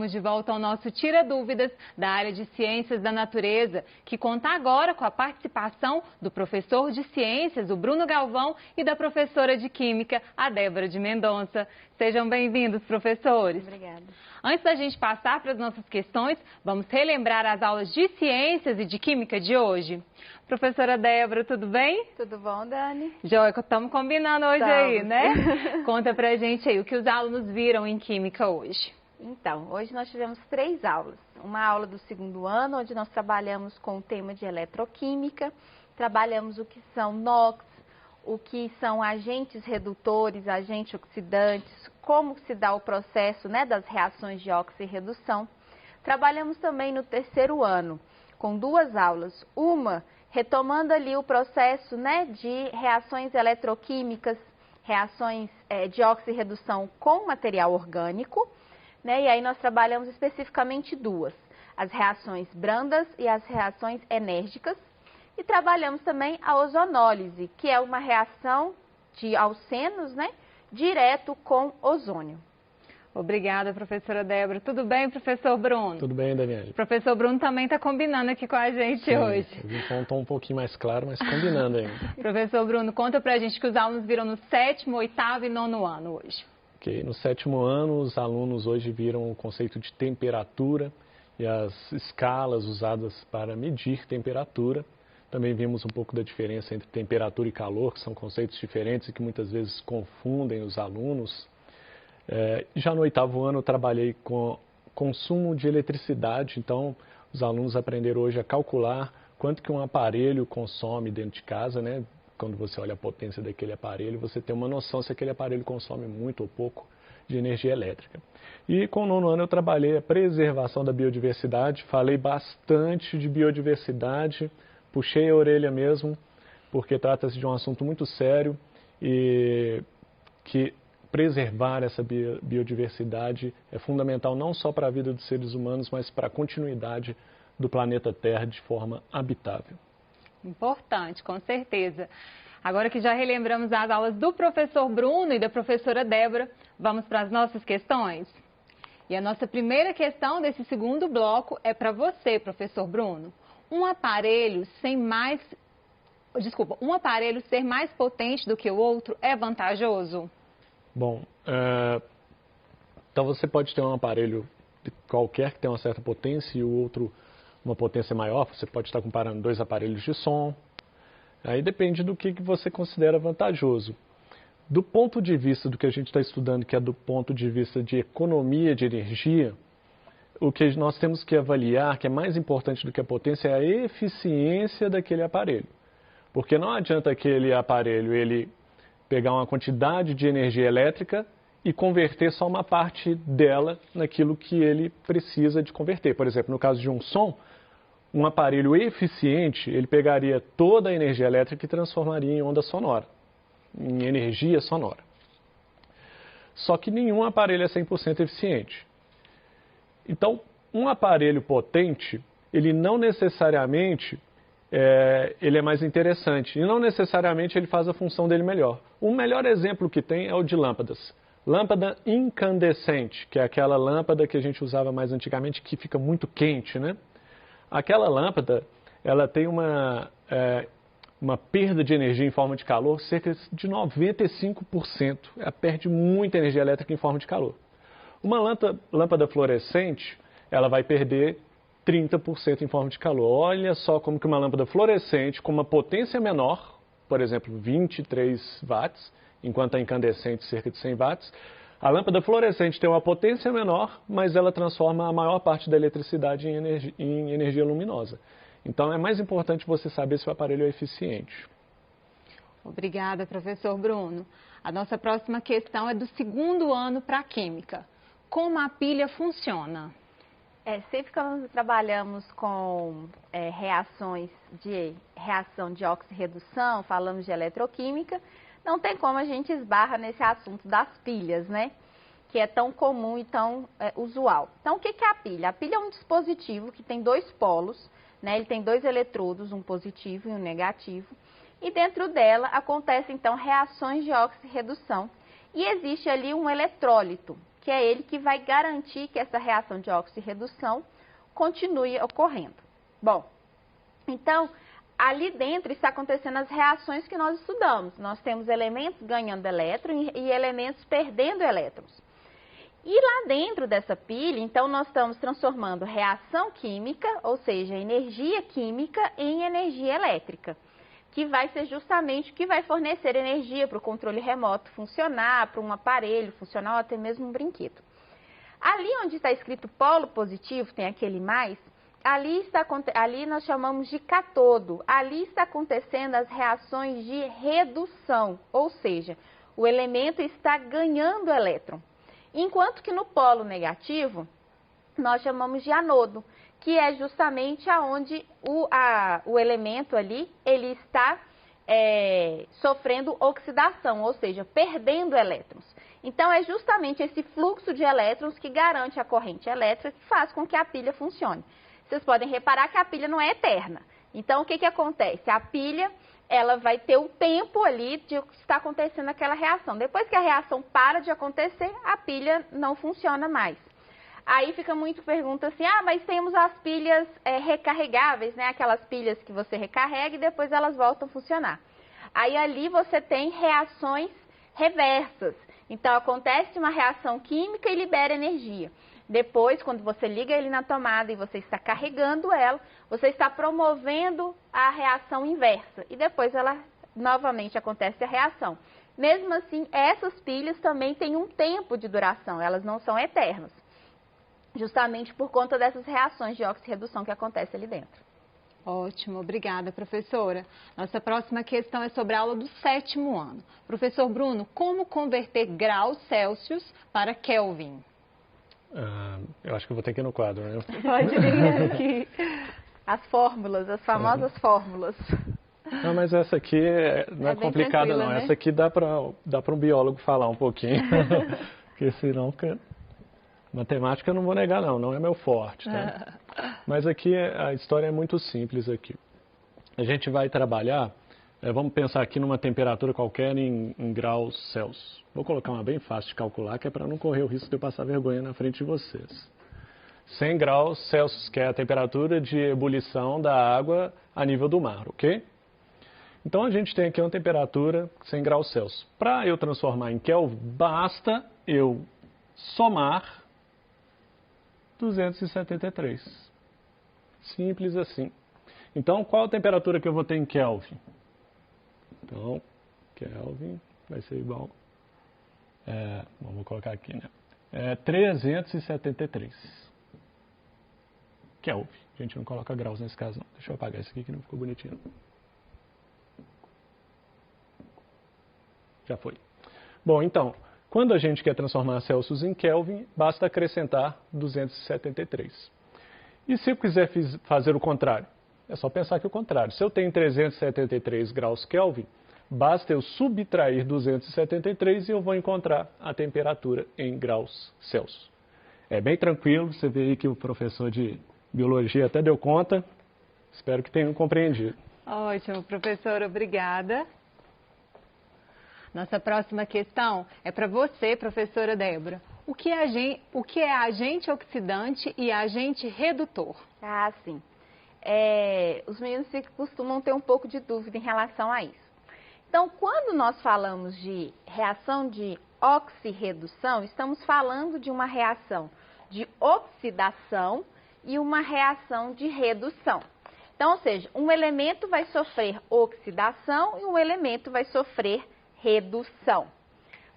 estamos de volta ao nosso Tira Dúvidas da área de Ciências da Natureza, que conta agora com a participação do professor de Ciências, o Bruno Galvão, e da professora de Química, a Débora de Mendonça. Sejam bem-vindos, professores. Obrigada. Antes da gente passar para as nossas questões, vamos relembrar as aulas de Ciências e de Química de hoje. Professora Débora, tudo bem? Tudo bom, Dani? Joia, estamos combinando hoje aí, né? Conta pra gente aí o que os alunos viram em Química hoje. Então, hoje nós tivemos 3 aulas. Uma aula do 2º ano, onde nós trabalhamos com o tema de eletroquímica, trabalhamos o que são NOx, o que são agentes redutores, agentes oxidantes, como se dá o processo, né, das reações de óxido e redução. Trabalhamos também no 3º ano, com 2 aulas. Uma, retomando ali o processo, né, de reações eletroquímicas, reações de óxido e redução com material orgânico, né, e aí nós trabalhamos especificamente 2, as reações brandas e as reações enérgicas, e trabalhamos também a ozonólise, que é uma reação de alcenos, né, direto com ozônio. Obrigada, professora Débora. Tudo bem, professor Bruno? Tudo bem, Daniela. O professor Bruno também está combinando aqui com a gente. Sim, hoje. Então, um pouquinho mais claro, mas combinando ainda. Professor Bruno, conta pra gente que os alunos viram no 7º, 8º e 9º ano hoje. Ok, no 7º ano, os alunos hoje viram o conceito de temperatura e as escalas usadas para medir temperatura. Também vimos um pouco da diferença entre temperatura e calor, que são conceitos diferentes e que muitas vezes confundem os alunos. Já no 8º ano eu trabalhei com consumo de eletricidade, então os alunos aprenderam hoje a calcular quanto que um aparelho consome dentro de casa, né? Quando você olha a potência daquele aparelho, você tem uma noção se aquele aparelho consome muito ou pouco de energia elétrica. E com o 9º ano eu trabalhei a preservação da biodiversidade, falei bastante de biodiversidade, puxei a orelha mesmo, porque trata-se de um assunto muito sério e que preservar essa biodiversidade é fundamental não só para a vida dos seres humanos, mas para a continuidade do planeta Terra de forma habitável. Importante, com certeza. Agora que já relembramos as aulas do professor Bruno e da professora Débora, vamos para as nossas questões? E a nossa primeira questão desse 2º bloco é para você, professor Bruno. Um aparelho ser mais potente do que o outro é vantajoso? Bom, então você pode ter um aparelho qualquer que tenha uma certa potência e o outro uma potência maior. Você pode estar comparando 2 aparelhos de som. Aí depende do que você considera vantajoso. Do ponto de vista do que a gente está estudando, que é do ponto de vista de economia de energia, o que nós temos que avaliar, que é mais importante do que a potência, é a eficiência daquele aparelho. Porque não adianta aquele aparelho ele pegar uma quantidade de energia elétrica e converter só uma parte dela naquilo que ele precisa de converter. Por exemplo, no caso de um som, um aparelho eficiente, ele pegaria toda a energia elétrica e transformaria em onda sonora, em energia sonora. Só que nenhum aparelho é 100% eficiente. Então, um aparelho potente, ele não necessariamente ele é mais interessante e não necessariamente ele faz a função dele melhor. O melhor exemplo que tem é o de lâmpadas. Lâmpada incandescente, que é aquela lâmpada que a gente usava mais antigamente, que fica muito quente, né? Aquela lâmpada, ela tem uma perda de energia em forma de calor cerca de 95%. Ela perde muita energia elétrica em forma de calor. Uma lâmpada fluorescente, ela vai perder 30% em forma de calor. Olha só como que uma lâmpada fluorescente com uma potência menor, por exemplo, 23 watts, enquanto a incandescente cerca de 100 watts, a lâmpada fluorescente tem uma potência menor, mas ela transforma a maior parte da eletricidade em energia luminosa. Então é mais importante você saber se o aparelho é eficiente. Obrigada, professor Bruno. A nossa próxima questão é do 2º ano para a Química. Como a pilha funciona? Sempre que nós trabalhamos com reação de oxirredução, falamos de eletroquímica, não tem como a gente esbarra nesse assunto das pilhas, né? Que é tão comum e tão usual. Então, o que é a pilha? A pilha é um dispositivo que tem 2 polos, né? Ele tem 2 eletrodos, um positivo e um negativo. E dentro dela acontecem, então, reações de oxirredução. E existe ali um eletrólito, que é ele que vai garantir que essa reação de oxirredução continue ocorrendo. Bom, então, ali dentro está acontecendo as reações que nós estudamos. Nós temos elementos ganhando elétron e elementos perdendo elétrons. E lá dentro dessa pilha, então, nós estamos transformando reação química, ou seja, energia química, em energia elétrica, que vai ser justamente o que vai fornecer energia para o controle remoto funcionar, para um aparelho funcionar ou até mesmo um brinquedo. Ali onde está escrito polo positivo, tem aquele mais, ali nós chamamos de cátodo. Ali está acontecendo as reações de redução, ou seja, o elemento está ganhando elétron. Enquanto que no polo negativo, nós chamamos de anodo, que é justamente aonde o elemento ali, ele está sofrendo oxidação, ou seja, perdendo elétrons. Então, é justamente esse fluxo de elétrons que garante a corrente elétrica que faz com que a pilha funcione. Vocês podem reparar que a pilha não é eterna. Então, o que acontece? A pilha, ela vai ter um tempo ali de que está acontecendo aquela reação. Depois que a reação para de acontecer, a pilha não funciona mais. Aí fica muito pergunta assim, mas temos as pilhas recarregáveis, né? Aquelas pilhas que você recarrega e depois elas voltam a funcionar. Aí ali você tem reações reversas. Então, acontece uma reação química e libera energia. Depois, quando você liga ele na tomada e você está carregando ela, você está promovendo a reação inversa. E depois ela novamente acontece a reação. Mesmo assim, essas pilhas também têm um tempo de duração, elas não são eternas. Justamente por conta dessas reações de oxirredução que acontecem ali dentro. Ótimo, obrigada, professora. Nossa próxima questão é sobre a aula do 7º ano. Professor Bruno, como converter graus Celsius para Kelvin? Eu acho que eu vou ter que ir no quadro, né? Pode vir aqui. As fórmulas, as famosas fórmulas. Não, mas essa aqui não é complicada, não. Né? Essa aqui dá para um biólogo falar um pouquinho. Porque senão... Matemática eu não vou negar, não é meu forte, tá? Mas aqui a história é muito simples aqui. A gente vai trabalhar, vamos pensar aqui numa temperatura qualquer em graus Celsius. Vou colocar uma bem fácil de calcular, que é para não correr o risco de eu passar vergonha na frente de vocês. 100 graus Celsius, que é a temperatura de ebulição da água a nível do mar, ok? Então a gente tem aqui uma temperatura 100 graus Celsius. Para eu transformar em Kelvin, basta eu somar 273. Simples assim. Então, qual a temperatura que eu vou ter em Kelvin? Então, Kelvin vai ser igual... vou colocar aqui, né? 373. Kelvin. A gente não coloca graus nesse caso, não. Deixa eu apagar isso aqui que não ficou bonitinho. Já foi. Bom, então... Quando a gente quer transformar Celsius em Kelvin, basta acrescentar 273. E se eu quiser fazer o contrário? É só pensar que é o contrário. Se eu tenho 373 graus Kelvin, basta eu subtrair 273 e eu vou encontrar a temperatura em graus Celsius. É bem tranquilo, você vê aí que o professor de biologia até deu conta. Espero que tenham compreendido. Ótimo, professora, obrigada. Nossa próxima questão é para você, professora Débora. O que é agente oxidante e agente redutor? Sim. Os meninos costumam ter um pouco de dúvida em relação a isso. Então, quando nós falamos de reação de oxirredução, estamos falando de uma reação de oxidação e uma reação de redução. Então, ou seja, um elemento vai sofrer oxidação e um elemento vai sofrer redução.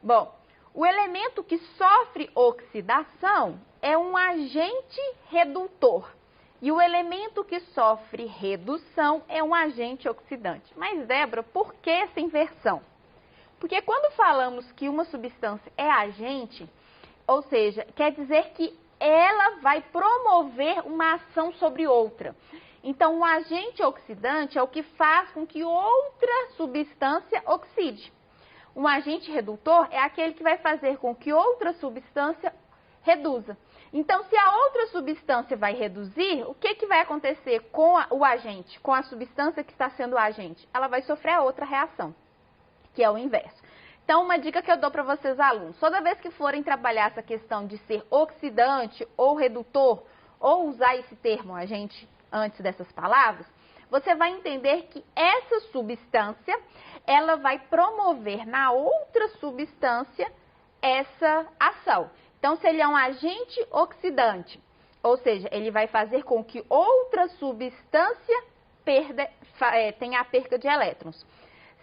Bom, o elemento que sofre oxidação é um agente redutor e o elemento que sofre redução é um agente oxidante. Mas, Débora, por que essa inversão? Porque quando falamos que uma substância é agente, ou seja, quer dizer que ela vai promover uma ação sobre outra. Então, o agente oxidante é o que faz com que outra substância oxide. Um agente redutor é aquele que vai fazer com que outra substância reduza. Então, se a outra substância vai reduzir, o que vai acontecer com o agente, com a substância que está sendo o agente? Ela vai sofrer a outra reação, que é o inverso. Então, uma dica que eu dou para vocês, alunos, toda vez que forem trabalhar essa questão de ser oxidante ou redutor, ou usar esse termo, agente, antes dessas palavras, você vai entender que essa substância, ela vai promover na outra substância essa ação. Então, se ele é um agente oxidante, ou seja, ele vai fazer com que outra substância tenha a perda de elétrons.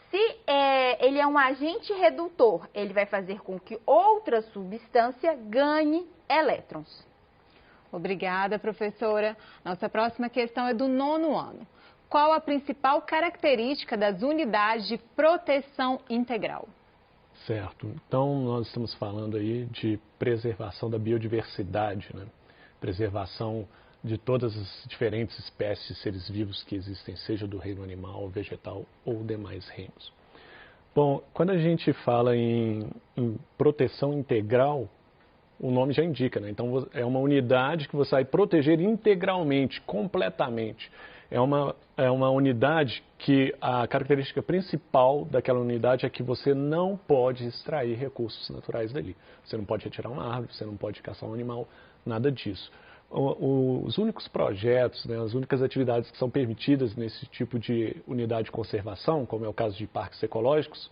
Se ele é um agente redutor, ele vai fazer com que outra substância ganhe elétrons. Obrigada, professora. Nossa próxima questão é do 9º ano. Qual a principal característica das unidades de proteção integral? Certo. Então, nós estamos falando aí de preservação da biodiversidade, né? Preservação de todas as diferentes espécies de seres vivos que existem, seja do reino animal, vegetal ou demais reinos. Bom, quando a gente fala em proteção integral, o nome já indica, né? Então, é uma unidade que você vai proteger integralmente, completamente. É uma unidade que a característica principal daquela unidade é que você não pode extrair recursos naturais dali. Você não pode retirar uma árvore, você não pode caçar um animal, nada disso. Os únicos projetos, né, as únicas atividades que são permitidas nesse tipo de unidade de conservação, como é o caso de parques ecológicos,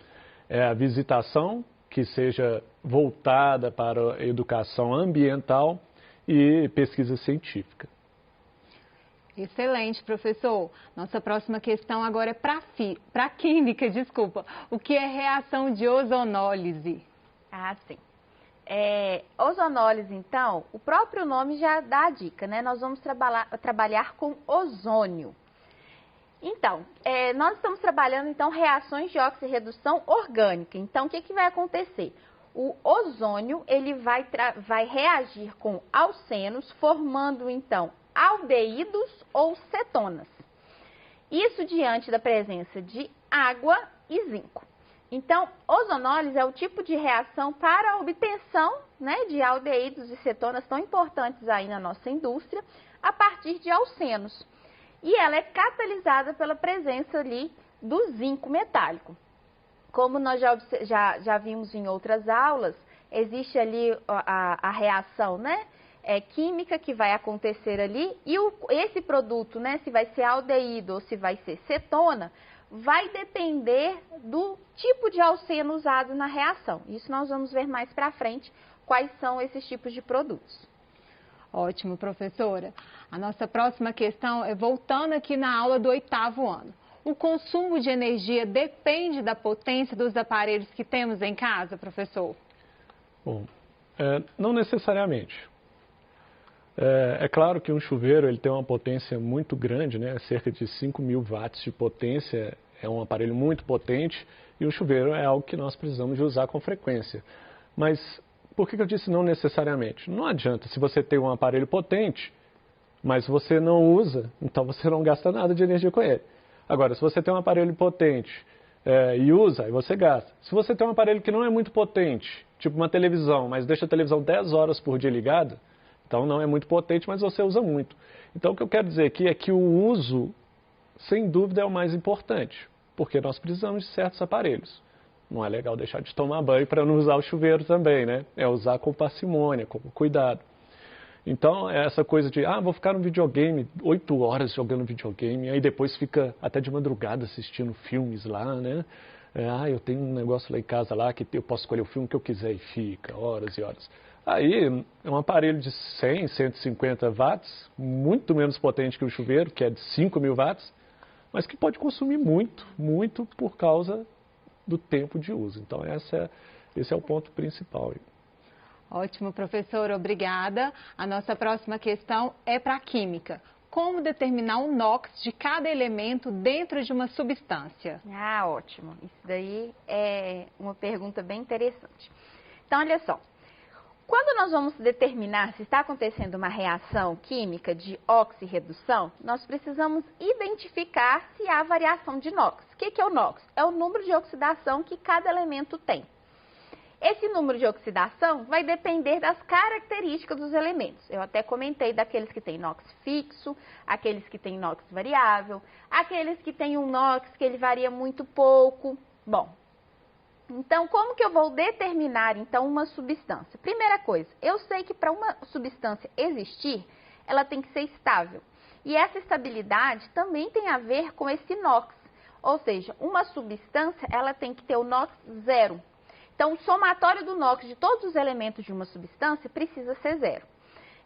é a visitação, que seja voltada para a educação ambiental e pesquisa científica. Excelente, professor. Nossa próxima questão agora é para química, desculpa. O que é reação de ozonólise? Ah, sim. Ozonólise, então, o próprio nome já dá a dica, né? Nós vamos trabalhar com ozônio. Então, nós estamos trabalhando, então, reações de oxirredução orgânica. Então, o que vai acontecer? O ozônio, ele vai reagir com alcenos, formando, então, aldeídos ou cetonas. Isso diante da presença de água e zinco. Então, ozonólise é o tipo de reação para a obtenção, né, de aldeídos e cetonas tão importantes aí na nossa indústria, a partir de alcenos. E ela é catalisada pela presença ali do zinco metálico. Como nós já vimos em outras aulas, existe ali a reação, né, química que vai acontecer ali, e esse produto, né, se vai ser aldeído ou se vai ser cetona, vai depender do tipo de alceno usado na reação. Isso nós vamos ver mais para frente, quais são esses tipos de produtos. Ótimo, professora. A nossa próxima questão é voltando aqui na aula do 8º ano. O consumo de energia depende da potência dos aparelhos que temos em casa, professor? Bom, não necessariamente. É claro que um chuveiro ele tem uma potência muito grande, né? Cerca de 5.000 watts de potência, é um aparelho muito potente, e o chuveiro é algo que nós precisamos de usar com frequência. Mas por que eu disse não necessariamente? Não adianta, se você tem um aparelho potente, mas você não usa, então você não gasta nada de energia com ele. Agora, se você tem um aparelho potente e usa, aí você gasta. Se você tem um aparelho que não é muito potente, tipo uma televisão, mas deixa a televisão 10 horas por dia ligada, então não é muito potente, mas você usa muito. Então o que eu quero dizer aqui é que o uso, sem dúvida, é o mais importante, porque nós precisamos de certos aparelhos. Não é legal deixar de tomar banho para não usar o chuveiro também, né? É usar com parcimônia, com cuidado. Então, essa coisa de, vou ficar no videogame 8 horas jogando videogame, aí depois fica até de madrugada assistindo filmes lá, né? Eu tenho um negócio lá em casa lá que eu posso escolher o filme que eu quiser e fica horas e horas. Aí, é um aparelho de 100, 150 watts, muito menos potente que o chuveiro, que é de 5.000 watts, mas que pode consumir muito, muito por causa do tempo de uso. Então, esse é o ponto principal. Ótimo, professor, obrigada. A nossa próxima questão é para a química. Como determinar o NOx de cada elemento dentro de uma substância? Ótimo. Isso daí é uma pergunta bem interessante. Então, olha só. Quando nós vamos determinar se está acontecendo uma reação química de oxirredução, nós precisamos identificar se há variação de NOx. O que é o NOx? É o número de oxidação que cada elemento tem. Esse número de oxidação vai depender das características dos elementos. Eu até comentei daqueles que têm NOx fixo, aqueles que têm NOx variável, aqueles que têm um NOx que ele varia muito pouco. Bom, Então, como que eu vou determinar, então, uma substância? Primeira coisa, eu sei que para uma substância existir, ela tem que ser estável. E essa estabilidade também tem a ver com esse NOx. Ou seja, uma substância, ela tem que ter o NOx zero. Então, o somatório do NOx de todos os elementos de uma substância precisa ser zero.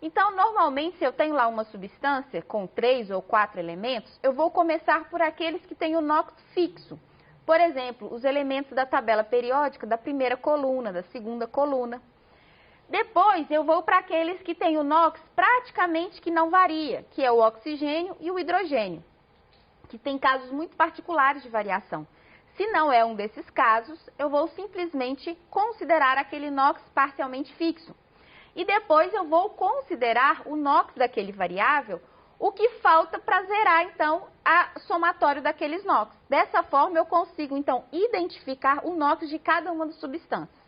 Então, normalmente, se eu tenho lá uma substância com 3 ou 4 elementos, eu vou começar por aqueles que têm o NOx fixo. Por exemplo, os elementos da tabela periódica da primeira coluna, da segunda coluna. Depois, eu vou para aqueles que têm o NOx praticamente que não varia, que é o oxigênio e o hidrogênio, que tem casos muito particulares de variação. Se não é um desses casos, eu vou simplesmente considerar aquele NOx parcialmente fixo. E depois eu vou considerar o NOx daquele variável, o que falta para zerar, então, a somatório daqueles NOx. Dessa forma, eu consigo, então, identificar o NOx de cada uma das substâncias.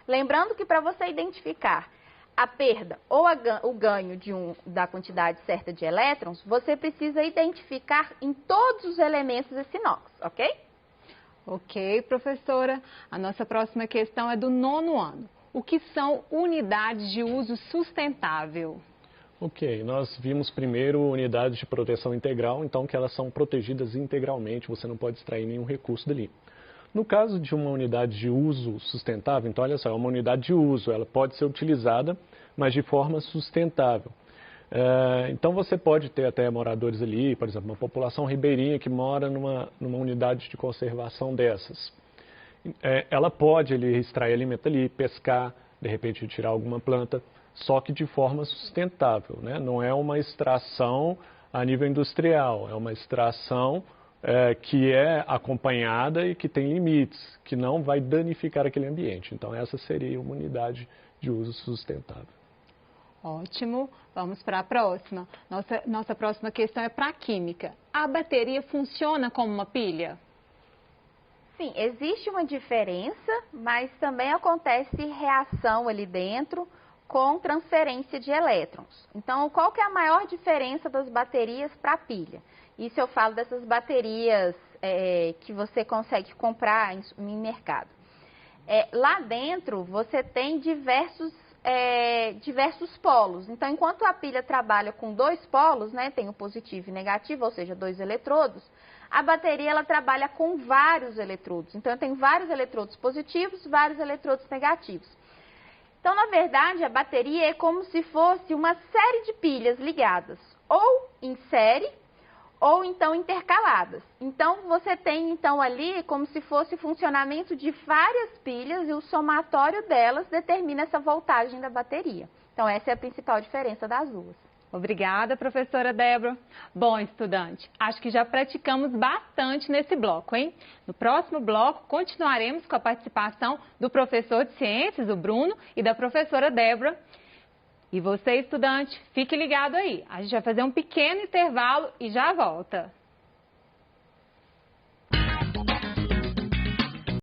Lembrando que para você identificar a perda ou o ganho da quantidade certa de elétrons, você precisa identificar em todos os elementos esse NOx, ok? Ok, professora. A nossa próxima questão é do 9º ano. O que são unidades de uso sustentável? Ok, nós vimos primeiro unidades de proteção integral, então que elas são protegidas integralmente, você não pode extrair nenhum recurso dali. No caso de uma unidade de uso sustentável, então olha só, é uma unidade de uso, ela pode ser utilizada, mas de forma sustentável. Então você pode ter até moradores ali, por exemplo, uma população ribeirinha que mora numa unidade de conservação dessas. Ela pode extrair alimento ali, pescar, de repente tirar alguma planta, só que de forma sustentável, né? Não é uma extração a nível industrial, é uma extração que é acompanhada e que tem limites, que não vai danificar aquele ambiente. Então essa seria uma unidade de uso sustentável. Ótimo, vamos para a próxima. Nossa próxima questão é para a química. A bateria funciona como uma pilha? Sim, existe uma diferença, mas também acontece reação ali dentro com transferência de elétrons. Então, qual que é a maior diferença das baterias para a pilha? Isso eu falo dessas baterias que você consegue comprar em mercado. Lá dentro, você tem diversos polos. Então, enquanto a pilha trabalha com 2 polos, né, tem o positivo e negativo, ou seja, 2 eletrodos, a bateria ela trabalha com vários eletrodos. Então, eu tenho vários eletrodos positivos, vários eletrodos negativos. Então, na verdade, a bateria é como se fosse uma série de pilhas ligadas, ou em série, ou então intercaladas. Então, você tem então ali como se fosse o funcionamento de várias pilhas e o somatório delas determina essa voltagem da bateria. Então, essa é a principal diferença das duas. Obrigada, professora Débora. Bom, estudante, acho que já praticamos bastante nesse bloco, hein? No próximo bloco, continuaremos com a participação do professor de ciências, o Bruno, e da professora Débora. E você, estudante, fique ligado aí. A gente vai fazer um pequeno intervalo e já volta.